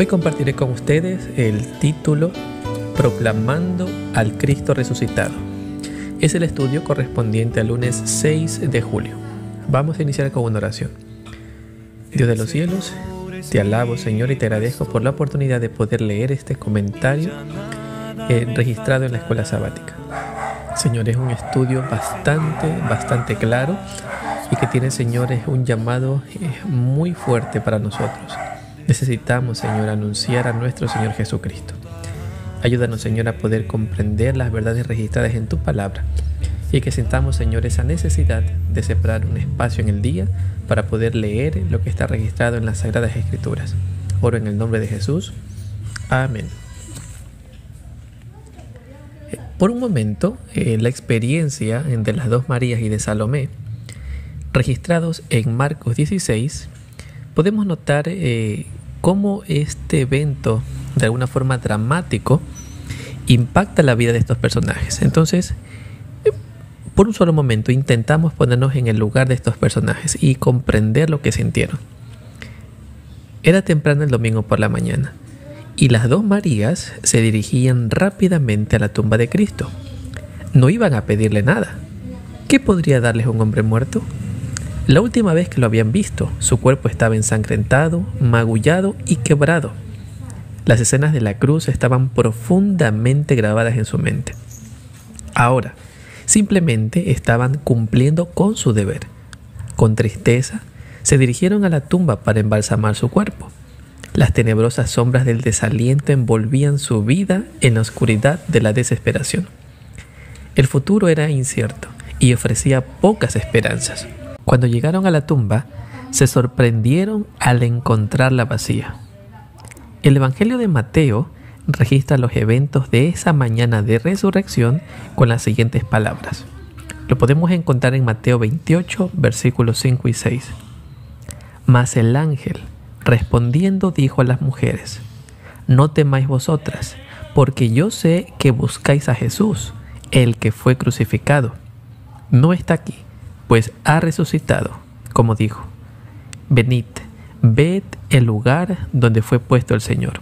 Hoy compartiré con ustedes el título Proclamando al Cristo Resucitado. Es el estudio correspondiente al lunes 6 de julio. Vamos a iniciar con una oración. Dios de los cielos, te alabo, Señor, y te agradezco por la oportunidad de poder leer este comentario registrado en la escuela sabática. Señor, es un estudio bastante claro y que tiene, Señor, un llamado muy fuerte para nosotros. Necesitamos, Señor, anunciar a nuestro Señor Jesucristo. Ayúdanos, Señor, a poder comprender las verdades registradas en tu palabra y que sintamos, Señor, esa necesidad de separar un espacio en el día para poder leer lo que está registrado en las Sagradas Escrituras. Oro en el nombre de Jesús. Amén. Por un momento, la experiencia de las dos Marías y de Salomé, registrados en Marcos 16, podemos notar cómo este evento, de alguna forma dramático, impacta la vida de estos personajes. Entonces, por un solo momento, intentamos ponernos en el lugar de estos personajes y comprender lo que sintieron. Era temprano el domingo por la mañana, y las dos Marías se dirigían rápidamente a la tumba de Cristo. No iban a pedirle nada. ¿Qué podría darles un hombre muerto? La última vez que lo habían visto, su cuerpo estaba ensangrentado, magullado y quebrado. Las escenas de la cruz estaban profundamente grabadas en su mente. Ahora, simplemente estaban cumpliendo con su deber. Con tristeza, se dirigieron a la tumba para embalsamar su cuerpo. Las tenebrosas sombras del desaliento envolvían su vida en la oscuridad de la desesperación. El futuro era incierto y ofrecía pocas esperanzas. Cuando llegaron a la tumba, se sorprendieron al encontrarla vacía. El Evangelio de Mateo registra los eventos de esa mañana de resurrección con las siguientes palabras. Lo podemos encontrar en Mateo 28, versículos 5 y 6. Mas el ángel, respondiendo, dijo a las mujeres: No temáis vosotras, porque yo sé que buscáis a Jesús, el que fue crucificado. No está aquí, pues ha resucitado, como dijo. Venid, ved el lugar donde fue puesto el Señor.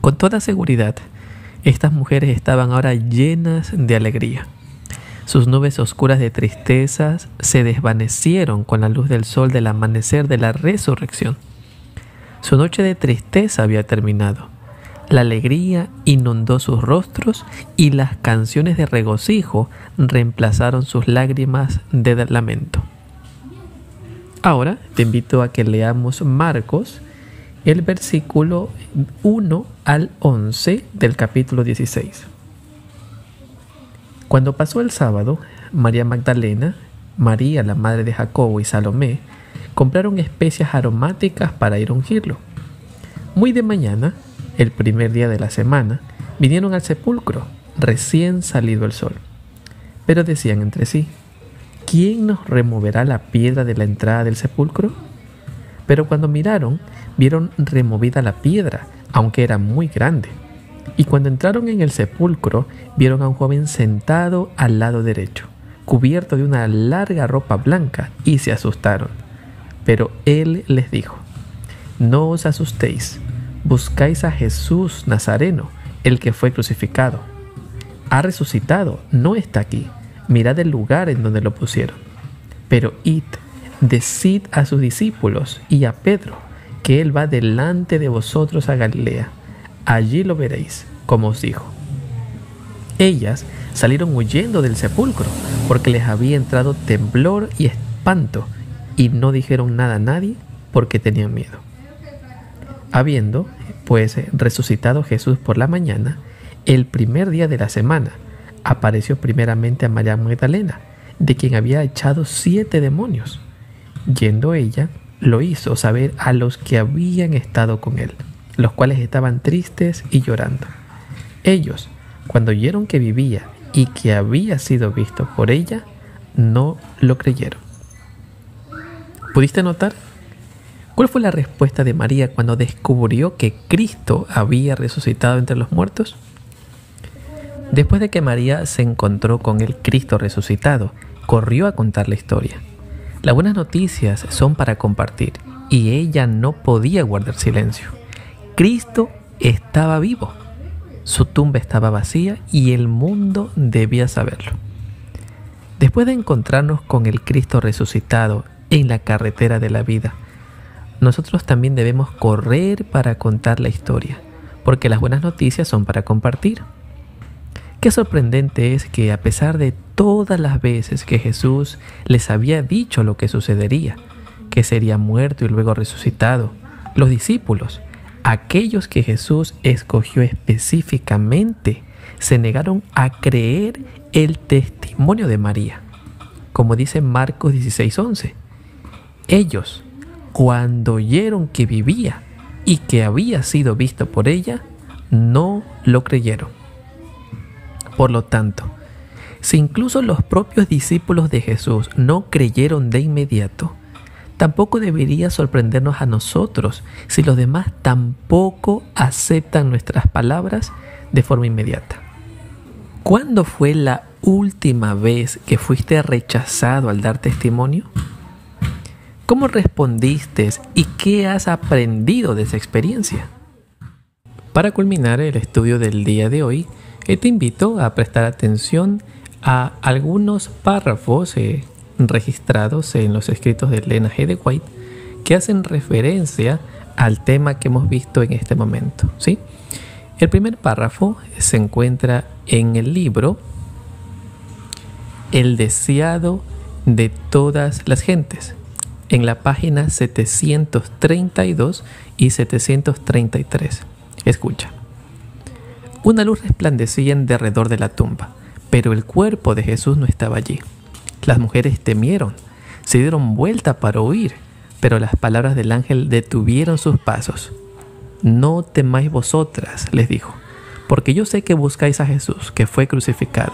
Con toda seguridad, estas mujeres estaban ahora llenas de alegría. Sus nubes oscuras de tristezas se desvanecieron con la luz del sol del amanecer de la resurrección. Su noche de tristeza había terminado. La alegría inundó sus rostros y las canciones de regocijo reemplazaron sus lágrimas de lamento. Ahora te invito a que leamos Marcos, el versículo 1 al 11 del capítulo 16. Cuando pasó el sábado, María Magdalena, María la madre de Jacobo y Salomé compraron especias aromáticas para ir a ungirlo. Muy de mañana, el primer día de la semana, vinieron al sepulcro, recién salido el sol. Pero decían entre sí: ¿quién nos removerá la piedra de la entrada del sepulcro? Pero cuando miraron, vieron removida la piedra, aunque era muy grande. Y cuando entraron en el sepulcro, vieron a un joven sentado al lado derecho, cubierto de una larga ropa blanca, y se asustaron. Pero él les dijo: No os asustéis, buscáis a Jesús Nazareno, el que fue crucificado. Ha resucitado, no está aquí. Mirad el lugar en donde lo pusieron. Pero id, decid a sus discípulos y a Pedro que él va delante de vosotros a Galilea. Allí lo veréis, como os dijo. Ellas salieron huyendo del sepulcro porque les había entrado temblor y espanto, y no dijeron nada a nadie porque tenían miedo. Habiendo, pues, resucitado Jesús por la mañana, el primer día de la semana, apareció primeramente a María Magdalena, de quien había echado 7 demonios. Yendo ella, lo hizo saber a los que habían estado con él, los cuales estaban tristes y llorando. Ellos, cuando oyeron que vivía y que había sido visto por ella, no lo creyeron. ¿Pudiste notar? ¿Cuál fue la respuesta de María cuando descubrió que Cristo había resucitado entre los muertos? Después de que María se encontró con el Cristo resucitado, corrió a contar la historia. Las buenas noticias son para compartir y ella no podía guardar silencio. Cristo estaba vivo, su tumba estaba vacía y el mundo debía saberlo. Después de encontrarnos con el Cristo resucitado en la carretera de la vida, nosotros también debemos correr para contar la historia, porque las buenas noticias son para compartir. Qué sorprendente es que a pesar de todas las veces que Jesús les había dicho lo que sucedería, que sería muerto y luego resucitado, los discípulos, aquellos que Jesús escogió específicamente, se negaron a creer el testimonio de María. Como dice Marcos 16:11, ellos, cuando oyeron que vivía y que había sido visto por ella, no lo creyeron. Por lo tanto, si incluso los propios discípulos de Jesús no creyeron de inmediato, tampoco debería sorprendernos a nosotros si los demás tampoco aceptan nuestras palabras de forma inmediata. ¿Cuándo fue la última vez que fuiste rechazado al dar testimonio? ¿Cómo respondiste y qué has aprendido de esa experiencia? Para culminar el estudio del día de hoy, te invito a prestar atención a algunos párrafos registrados en los escritos de Ellen G. de White que hacen referencia al tema que hemos visto en este momento, ¿sí? El primer párrafo se encuentra en el libro El deseado de todas las gentes, en la página 732 y 733. Escucha. Una luz resplandecía en derredor de la tumba, pero el cuerpo de Jesús no estaba allí. Las mujeres temieron, se dieron vuelta para huir, pero las palabras del ángel detuvieron sus pasos. No temáis vosotras, les dijo, porque yo sé que buscáis a Jesús, que fue crucificado.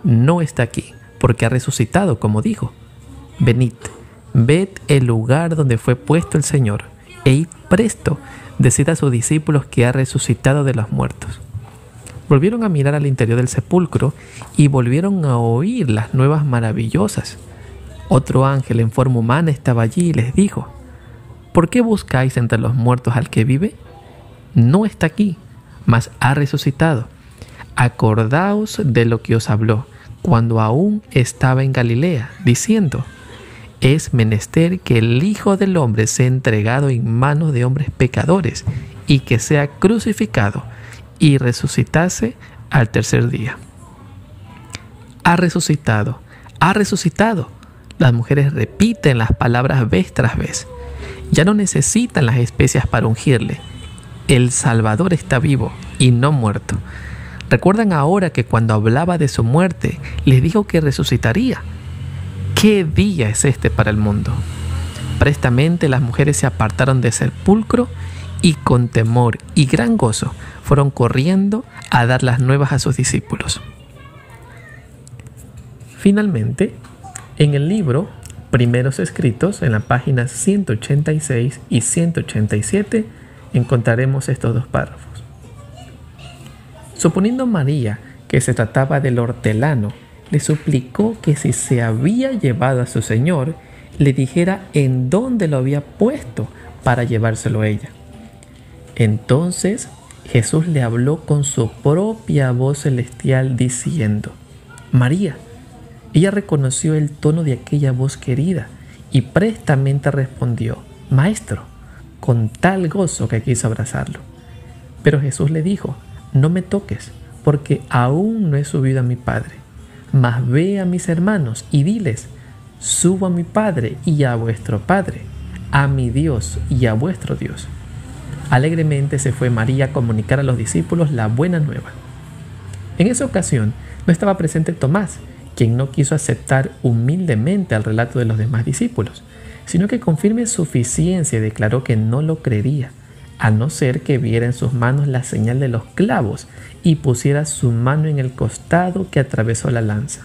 No está aquí, porque ha resucitado, como dijo. Venid, ved el lugar donde fue puesto el Señor, e id presto, decid a sus discípulos que ha resucitado de los muertos. Volvieron a mirar al interior del sepulcro y volvieron a oír las nuevas maravillosas. Otro ángel en forma humana estaba allí y les dijo: ¿por qué buscáis entre los muertos al que vive? No está aquí, mas ha resucitado. Acordaos de lo que os habló cuando aún estaba en Galilea, diciendo: es menester que el Hijo del Hombre sea entregado en manos de hombres pecadores y que sea crucificado y resucitase al tercer día. Ha resucitado, ha resucitado. Las mujeres repiten las palabras vez tras vez. Ya no necesitan las especias para ungirle. El Salvador está vivo y no muerto. ¿Recuerdan ahora que cuando hablaba de su muerte, les dijo que resucitaría? ¿Qué día es este para el mundo? Prestamente las mujeres se apartaron del sepulcro y con temor y gran gozo fueron corriendo a dar las nuevas a sus discípulos. Finalmente, en el libro Primeros Escritos, en la página 186 y 187, encontraremos estos dos párrafos. Suponiendo María que se trataba del hortelano, le suplicó que si se había llevado a su Señor, le dijera en dónde lo había puesto para llevárselo a ella. Entonces Jesús le habló con su propia voz celestial diciendo: María. Ella reconoció el tono de aquella voz querida y prestamente respondió: Maestro, con tal gozo que quiso abrazarlo. Pero Jesús le dijo: no me toques, porque aún no he subido a mi Padre. Mas ve a mis hermanos y diles: subo a mi Padre y a vuestro Padre, a mi Dios y a vuestro Dios. Alegremente se fue María a comunicar a los discípulos la buena nueva. En esa ocasión no estaba presente Tomás, quien no quiso aceptar humildemente al relato de los demás discípulos, sino que con firme suficiencia declaró que no lo creería, a no ser que viera en sus manos la señal de los clavos y pusiera su mano en el costado que atravesó la lanza.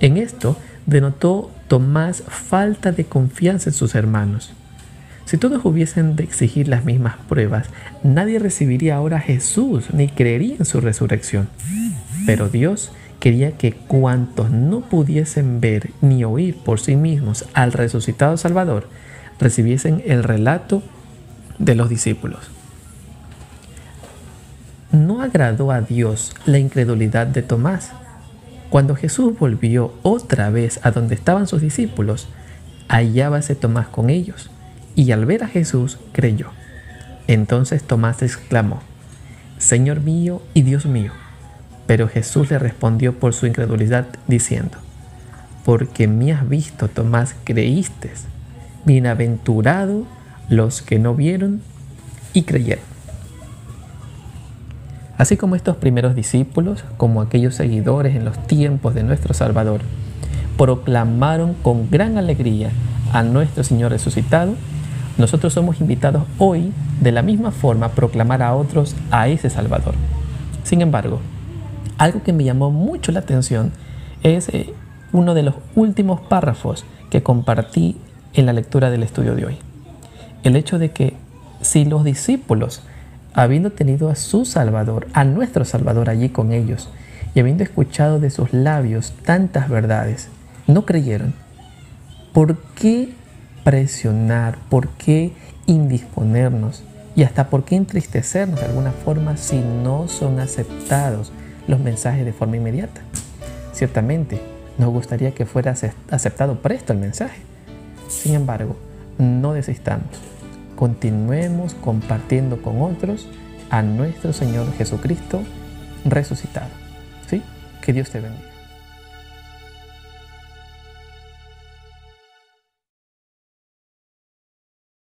En esto denotó Tomás falta de confianza en sus hermanos. Si todos hubiesen de exigir las mismas pruebas, nadie recibiría ahora a Jesús ni creería en su resurrección. Pero Dios quería que cuantos no pudiesen ver ni oír por sí mismos al resucitado Salvador, recibiesen el relato de los discípulos. No agradó a Dios la incredulidad de Tomás. Cuando Jesús volvió otra vez a donde estaban sus discípulos, hallábase Tomás con ellos, y al ver a Jesús creyó. Entonces Tomás exclamó: Señor mío y Dios mío. Pero Jesús le respondió por su incredulidad, diciendo: Porque me has visto, Tomás, creíste. Bienaventurados los que no vieron y creyeron. Así como estos primeros discípulos, como aquellos seguidores en los tiempos de nuestro Salvador, proclamaron con gran alegría a nuestro Señor resucitado, nosotros somos invitados hoy de la misma forma a proclamar a otros a ese Salvador. Sin embargo, algo que me llamó mucho la atención es uno de los últimos párrafos que compartí en la lectura del estudio de hoy. El hecho de que si los discípulos, habiendo tenido a su Salvador, a nuestro Salvador allí con ellos, y habiendo escuchado de sus labios tantas verdades, no creyeron, ¿por qué presionar? ¿Por qué indisponernos? Y hasta por qué entristecernos de alguna forma si no son aceptados los mensajes de forma inmediata. Ciertamente, nos gustaría que fuera aceptado presto el mensaje. Sin embargo, no desistamos. Continuemos compartiendo con otros a nuestro Señor Jesucristo resucitado. ¿Sí? Que Dios te bendiga.